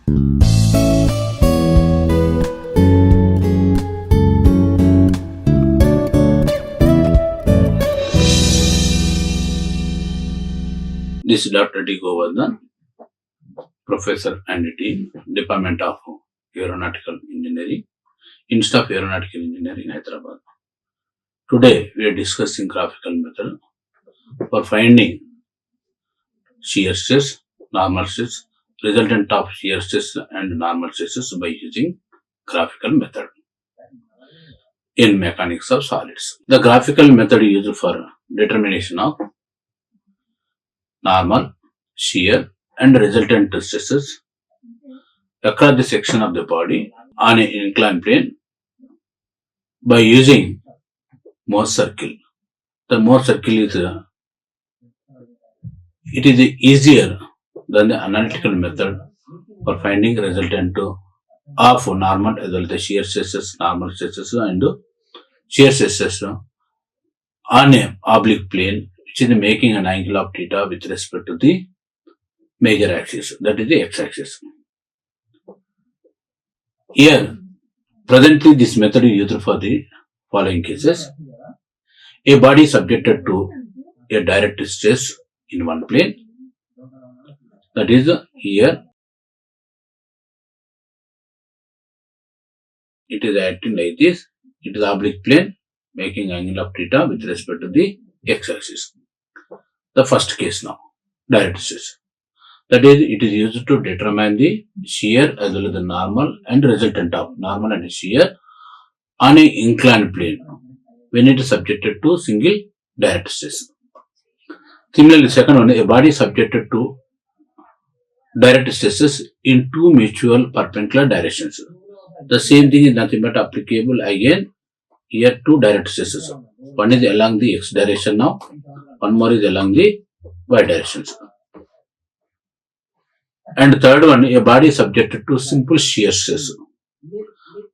This is Dr. D. Govardhan, Professor and Dean, Department of Aeronautical Engineering, Institute of Aeronautical Engineering, Hyderabad. Today, we are discussing graphical method for finding shear stress, normal stress, resultant of shear stress and normal stresses by using graphical method in mechanics of solids. The graphical method is used for determination of normal, shear and resultant stresses across the section of the body on an inclined plane by using Morse circle. The Morse circle is easier than the analytical method for finding resultant of normal as well as shear stresses, normal stresses and shear stresses on an oblique plane, which is making an angle of theta with respect to the major axis, that is the x-axis. Here, presently this method is used for the following cases. A body subjected to a direct stress in one plane, that is here it is acting like this, it is oblique plane making angle of theta with respect to the x-axis. The first case now, direct stress. That is, it is used to determine the shear as well as the normal and resultant of normal and shear on an inclined plane when it is subjected to single direct stress. Similarly, second one, a body subjected to direct stresses in two mutual perpendicular directions. The same thing is nothing but applicable again here two direct stresses. One is along the x direction now, one more is along the y direction. And third one, a body subjected to simple shear stress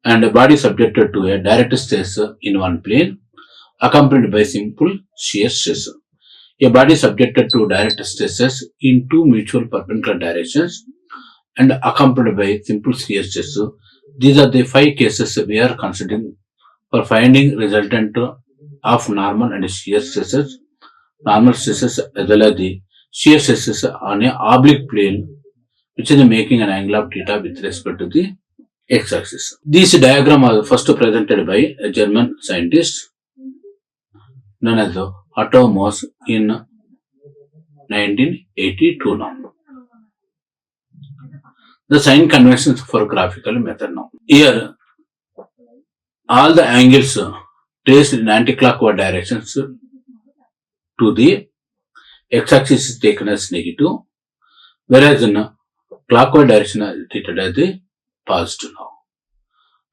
and a body subjected to a direct stress in one plane accompanied by simple shear stress. A body subjected to direct stresses in two mutual perpendicular directions and accompanied by simple shear stress. These are the 5 cases we are considering for finding resultant of normal and shear stresses, normal stresses as well as the shear stresses on an oblique plane, which is making an angle of theta with respect to the x-axis. This diagram was first presented by a German scientist known as Otto Morse in 1982 now. The sign conventions for graphical method now. Here, all the angles traced in anti-clockwise directions to the x-axis is taken as negative, whereas in clockwise direction is treated as the positive now.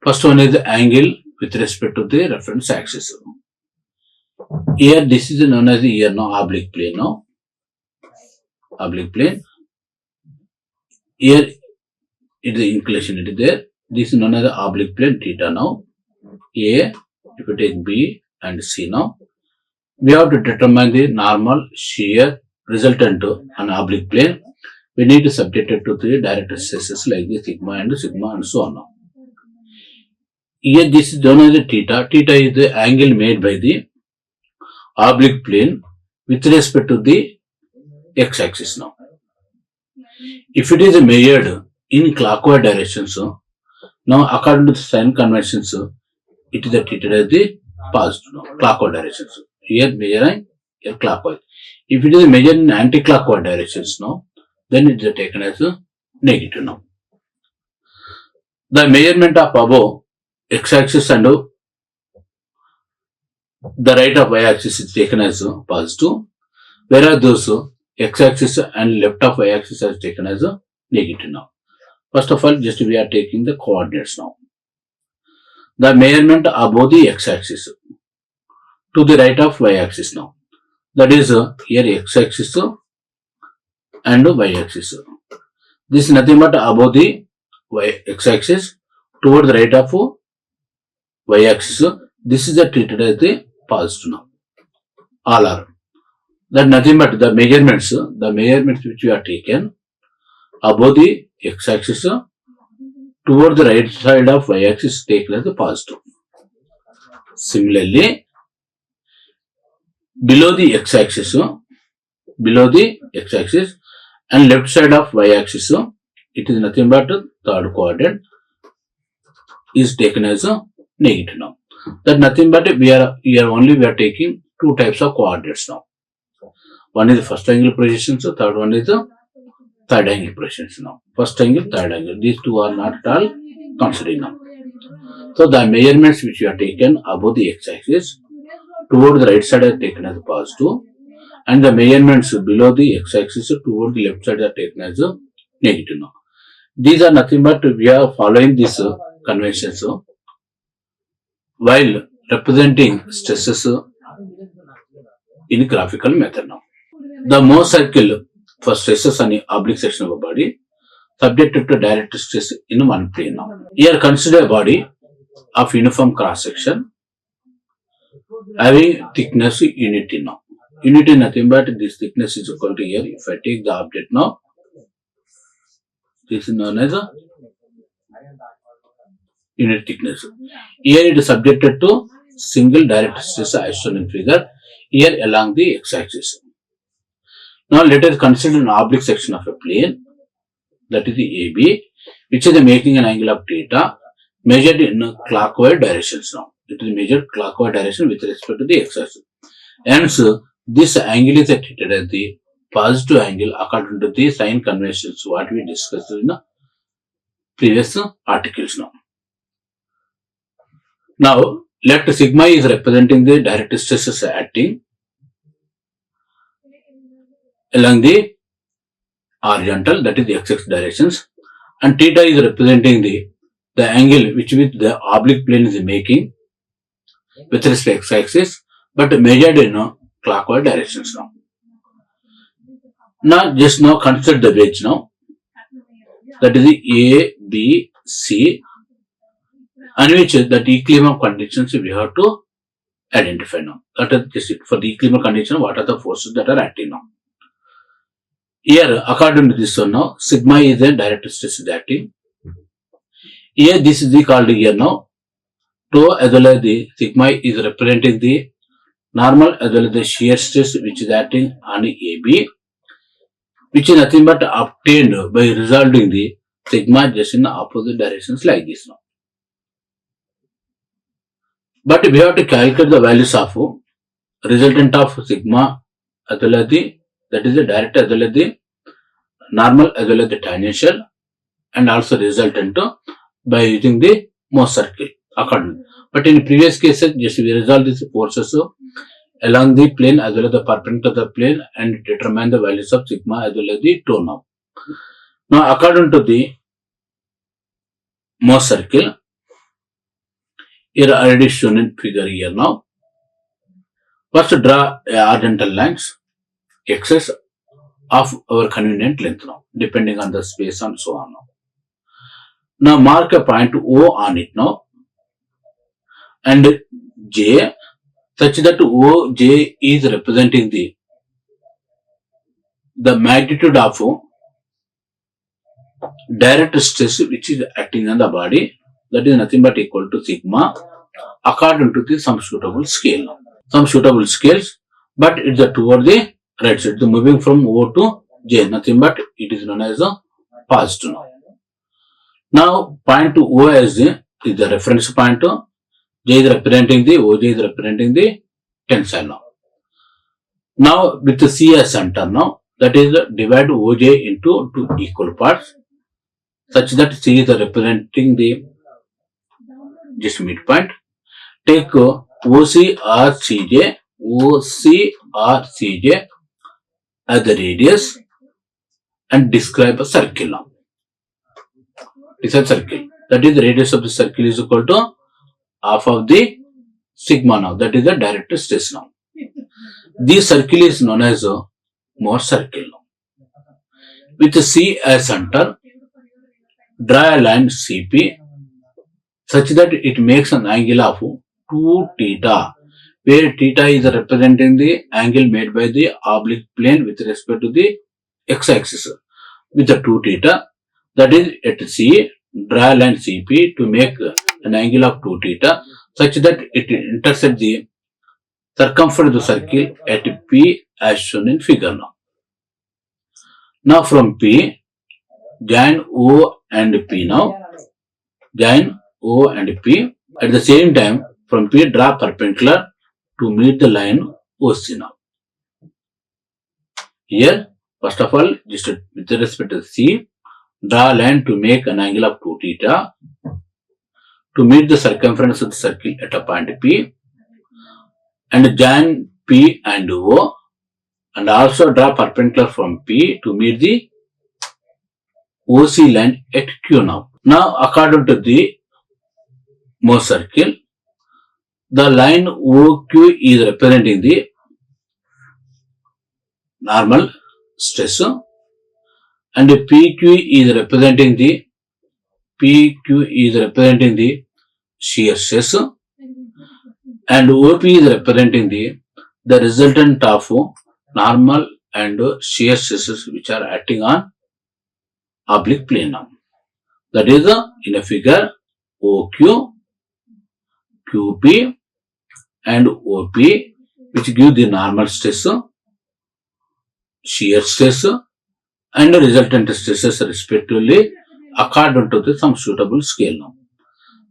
First one is the angle with respect to the reference axis. Here this is known as the here now oblique plane now. Oblique plane. Here it is the inclination it is there. This is known as the oblique plane theta now. A, if you take B and C now, we have to determine the normal shear resultant on oblique plane. We need to subject it to the direct stresses like the sigma and so on now. Here this is known as the theta. Theta is the angle made by the oblique plane with respect to the x-axis now. If it is measured in clockwise directions, now according to the sign conventions, it is treated as the positive now, clockwise directions. Here measuring, here clockwise. If it is measured in anti-clockwise directions now, then it is taken as a negative now. The measurement of above x-axis and the right of y-axis is taken as a positive, whereas those x-axis and left of y-axis is taken as a negative now. First of all, just we are taking the coordinates now. The measurement above the x-axis to the right of y-axis now. That is here x-axis and y-axis. This is nothing but above the x-axis toward the right of y-axis. This is treated as the positive now. All are. That nothing but the measurements which we are taken above the x-axis toward the right side of y-axis is taken as a positive. Similarly, below the x-axis and left side of y-axis, it is nothing but third quadrant is taken as a negative now. That nothing but we are taking two types of coordinates now. One is the first angle projections, third one is the third angle projections now. First angle, third angle. These two are not at all considered now. So the measurements which we are taken above the x-axis toward the right side are taken as positive, and the measurements below the x-axis toward the left side are taken as a negative now. These are nothing but we are following these conventions while representing stresses in graphical method now. The Mohs circle for stresses on the oblique section of a body subjected to direct stress in one plane now. Here consider a body of uniform cross section having thickness unity now. Unity nothing but this thickness is equal to here. If I take the object now, this is known as a unit thickness. Here it is subjected to single direct stress as shown in figure here along the x-axis. Now let us consider an oblique section of a plane, that is the AB, which is making an angle of theta measured in clockwise directions now. It is measured clockwise direction with respect to the x-axis. Hence, this angle is treated as the positive angle according to the sign conventions what we discussed in the previous articles now. Now, let sigma is representing the direct stresses acting along the horizontal, that is the x-axis directions, and theta is representing the angle which with the oblique plane is making with respect to x-axis, but measured in clockwise directions now. Now, just now consider the wedge now, that is the A, B, C, on which that equilibrium conditions we have to identify now. That is just it. For the equilibrium condition, what are the forces that are acting now? Here, according to this one now, sigma is the direct stress is acting. Here, this is the called here now. Tau as well as the sigma is representing the normal as well as the shear stress which is acting on AB, which is nothing but obtained by resolving the sigma just in the opposite directions like this now. But we have to calculate the values of resultant of sigma as well as the, that is the direct as well as the normal as well as the tangential, and also resultant by using the Mohs circle according. But in previous cases, just we resolve these forces along the plane as well as the perpendicular to the plane and determine the values of sigma as well as the tau now. Now, according to the Mohs circle, here already shown in figure here now. First draw a horizontal lines x's of our convenient length now, depending on the space and so on now. Now mark a point O on it now, and J, such that OJ is representing the magnitude of direct stress which is acting on the body, that is nothing but equal to sigma according to some suitable scale now. Some suitable scales, but it's toward the right side. So moving from O to J, nothing but it is known as a positive now. Now point to O as is the reference point. J is representing the OJ is representing the tensile now. Now with the C as center now, that is divide OJ into two equal parts, such that C is representing the just midpoint. Take OC or CJ as the radius and describe a circle now. It's a circle. That is the radius of the circle is equal to half of the sigma now. That is the direct stress now. This circle is known as a Mohs circle now. With C as center, draw a line CP such that it makes an angle of 2 theta, where theta is representing the angle made by the oblique plane with respect to the x-axis with the 2 theta, that is at C draw a line CP to make an angle of 2 theta such that it intersects the circumference of the circle at P as shown in figure now. Now from P, join O and P now. Join O and P. At the same time, from P, draw perpendicular to meet the line OC now. Here, first of all, just with respect to C, draw a line to make an angle of 2 theta to meet the circumference of the circle at a point P, and join P and O, and also draw perpendicular from P to meet the OC line at Q now. Now, according to the Mohs circle, the line OQ is representing the normal stress, and PQ is representing the shear stress, and OP is representing the resultant of normal and shear stresses which are acting on oblique plane now. That is in a figure OQ, QP and OP, which give the normal stress, shear stress and resultant stresses respectively according to some suitable scale now.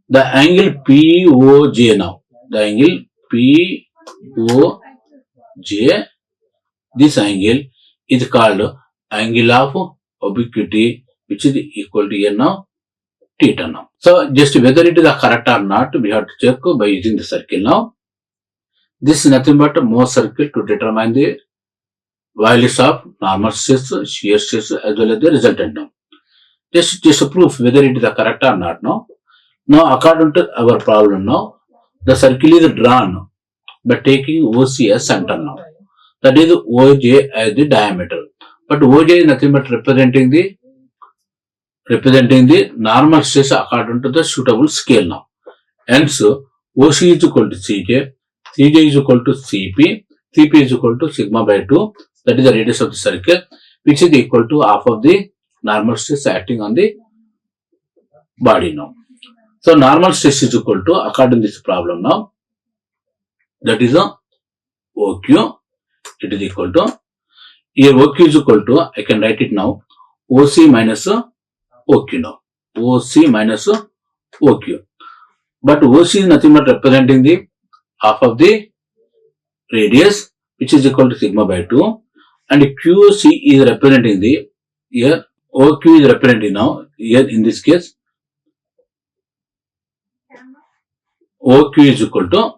The angle POJ now, this angle is called angle of obliquity, which is equal to here now theta now. So just whether it is correct or not, we have to check by using the circle now. This is nothing but a Mohs circle to determine the values of normal stress, shear stress as well as the resultant now. Just proof whether it is correct or not now. Now according to our problem now, the circle is drawn by taking OC as center now. That is OJ as the diameter. But OJ is nothing but representing the normal stress according to the suitable scale now. Hence, OC is equal to CJ is equal to CP is equal to sigma by 2, that is the radius of the circle, which is equal to half of the normal stress acting on the body now. So normal stress is equal to, according to this problem now, that is a OQ, it is equal to, here OQ is equal to, I can write it now, OC minus OQ now, OC minus OQ. But OC is nothing but representing the half of the radius, which is equal to sigma by 2, and QC is representing the, here OQ is representing now, here in this case, OQ is equal to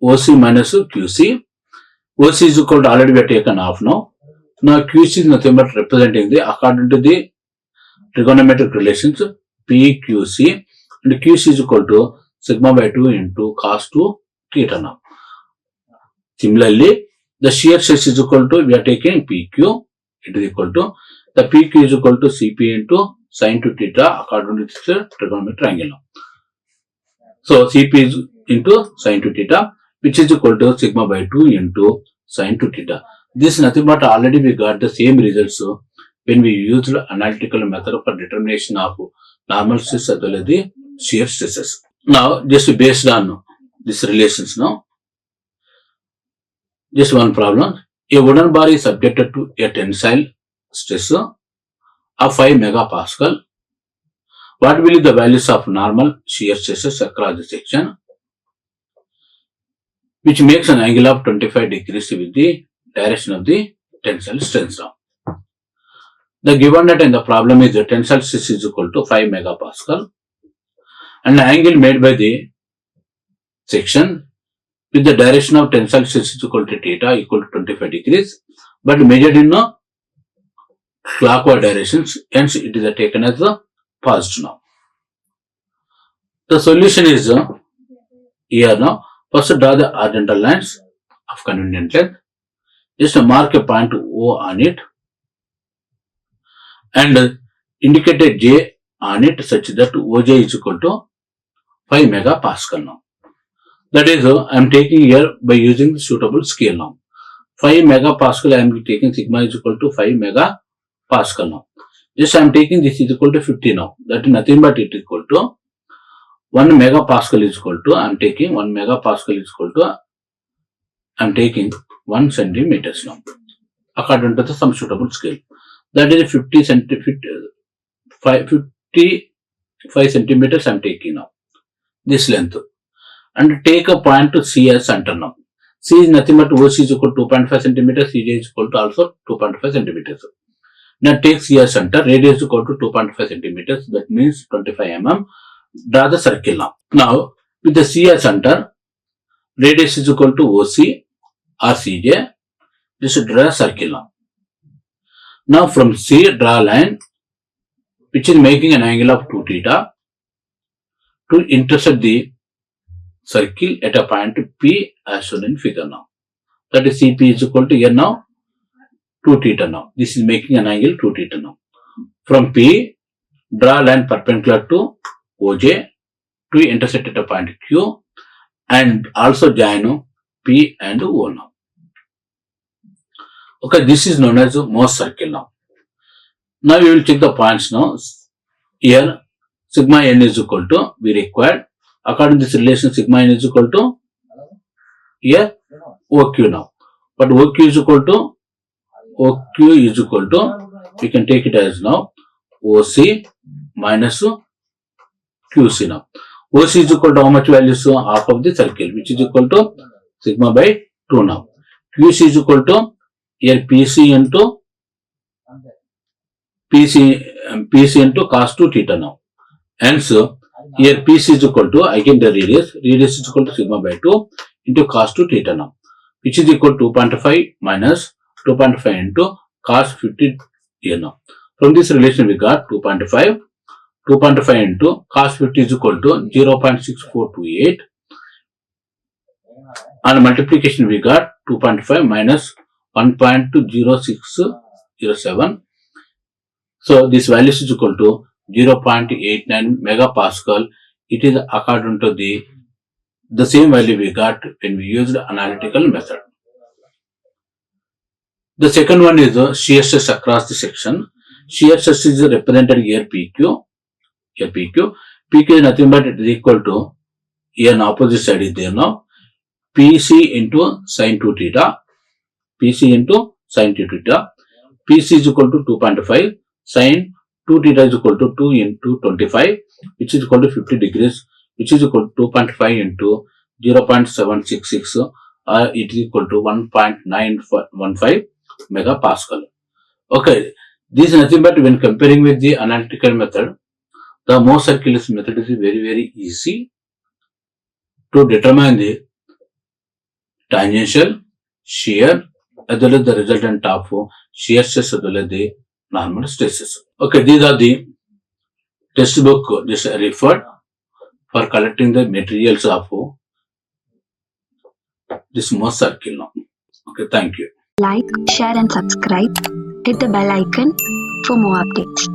OC minus QC. OC is equal to, already we have taken half now. Now QC is nothing but representing the, according to the trigonometric relations, PQC, and QC is equal to sigma by 2 into cos 2 theta now. Similarly, the shear stress is equal to, we are taking PQ, it is equal to, the PQ is equal to CP into sin 2 theta according to this trigonometric angle now. So CP is into sin 2 theta, which is equal to sigma by 2 into sin 2 theta. This is nothing but already we got the same results when we used analytical method for determination of normal stress as well as the shear stresses. Now, just based on these relations now, just one problem. A wooden bar is subjected to a tensile stress of 5 megapascal. What will be the values of normal shear stresses across the section, which makes an angle of 25 degrees with the direction of the tensile strength now. The given data in the problem is the tensile stress is equal to 5 megapascal and the angle made by the section with the direction of tensile stress is equal to theta equal to 25 degrees, but measured in clockwise directions, hence it is taken as a positive now. The solution is here now. First draw the horizontal lines of convenient length. Just mark a point O on it and indicate a J on it such that OJ is equal to 5 megapascal now. That is, I am taking here by using the suitable scale now. 5 megapascal I am taking sigma is equal to 5 megapascal now. Just I am taking this is equal to 50 now. That is nothing but it is equal to 1 megapascal is equal to, I am taking 1 megapascal is equal to, I am taking 1 centimeters now, according to the some suitable scale. That is 55 centimeters I am taking now, this length. And take a point to C as center now. C is nothing but OC is equal to 2.5 centimeters, CJ is equal to also 2.5 centimeters. Now take C as center, radius is equal to 2.5 centimeters, that means 25 mm. Draw the circle now. Now, with the C as center, radius is equal to OC or CJ, just draw a circle now. Now from C, draw a line which is making an angle of 2 theta to intersect the circle at a point P as shown in figure now. That is CP is equal to here now 2 theta now. This is making an angle 2 theta now. From P, draw a line perpendicular to OJ to intersect at a point Q and also join P and O now. Okay, this is known as Morse circle now. Now we will check the points now. Here sigma n is equal to, we required, according to this relation sigma n is equal to, here OQ now. But OQ is equal to, we can take it as now OC minus QC now. OC is equal to how much values? Half of the circle, which is equal to sigma by 2 now. QC is equal to here PC into cos 2 theta now. Hence, here PC is equal to, again the radius is equal to sigma by 2 into cos 2 theta now, which is equal to 2.5 minus 2.5 into cos 50 here now. From this relation we got 2.5 into cos 50 is equal to 0.6428, and multiplication we got 2.5 minus 1.0607. So this value is equal to 0.89 megapascal. It is according to the same value we got when we used analytical method. The second one is shear stress across the section. Shear stress is represented here PQ. PQ is nothing but it is equal to, here on opposite side is there now, PC into sin 2 theta. PC is equal to 2.5, sin 2 theta is equal to 2 into 25, which is equal to 50 degrees, which is equal to 2.5 into 0.766, it is equal to 1.915 megapascal. Okay, this is nothing but when comparing with the analytical method, the Morse circle method is very easy to determine the tangential, shear, as well as the resultant of shear stress as well as the normal stresses. Okay, these are the textbook just referred for collecting the materials of this Morse circle now. Okay, thank you. Like, share and subscribe. Hit the bell icon for more updates.